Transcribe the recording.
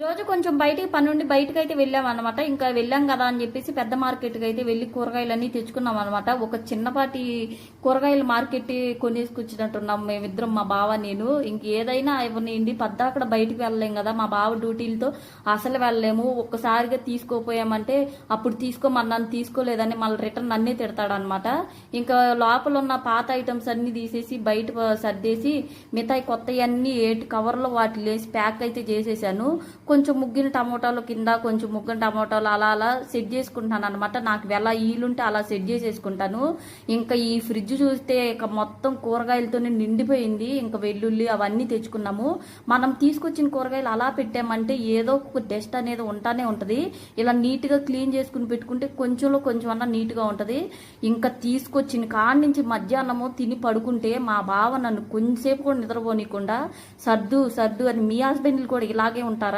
రోజు కొంచెం బయటికి పని నుండి బయటకు అయితే వెళ్ళాం అనమాట. ఇంకా వెళ్ళాం కదా అని చెప్పేసి పెద్ద మార్కెట్కి అయితే వెళ్ళి కూరగాయలన్నీ తెచ్చుకున్నాం అనమాట. ఒక చిన్నపాటి కూరగాయల మార్కెట్ కొనేసుకొచ్చినట్టున్నాం మేమిద్దరం, మా బావ నేను. ఇంక ఏదైనా ఇవ్వనిండి పద్దాకడ బయటికి వెళ్ళలేం కదా, మా బావ డ్యూటీలతో అసలు వెళ్ళలేము. ఒక్కసారిగా తీసుకోపోయామంటే అప్పుడు తీసుకోమన్నాను, తీసుకోలేదని మళ్ళీ రిటర్న్ అన్నీ తిడతాడనమాట. ఇంకా లోపల ఉన్న పాత ఐటమ్స్ అన్ని తీసేసి బయట సర్దేసి మిగతాయి కొత్తవి అన్ని 8 కవర్లో వాటి లేసి ప్యాక్ అయితే చేసేసాను. కొంచెం ముగ్గిన టమోటాలు కింద, కొంచెం ముగ్గిన టమోటాలు అలా అలా సెట్ చేసుకుంటాను అనమాట. నాకు ఎలా ఈలుంటే అలా సెట్ చేసేసుకుంటాను. ఇంకా ఈ ఫ్రిడ్జ్ చూస్తే ఇక మొత్తం కూరగాయలతోనే నిండిపోయింది. ఇంకా వెల్లుల్లి అవన్నీ తెచ్చుకున్నాము. మనం తీసుకొచ్చిన కూరగాయలు అలా పెట్టామంటే ఏదో ఒక డస్ట్ అనేది ఉంటానే ఉంటుంది. ఇలా నీట్గా క్లీన్ చేసుకుని పెట్టుకుంటే కొంచెంలో కొంచెం అన్నా నీట్గా ఉంటుంది. ఇంకా తీసుకొచ్చిన కాడి నుంచి మధ్యాహ్నము తిని పడుకుంటే మా బావ నన్ను కొంచెంసేపు కూడా నిద్రపోనీయకుండా సర్దు సర్దు అని. మీ హస్బెండ్లు కూడా ఇలాగే ఉంటారా?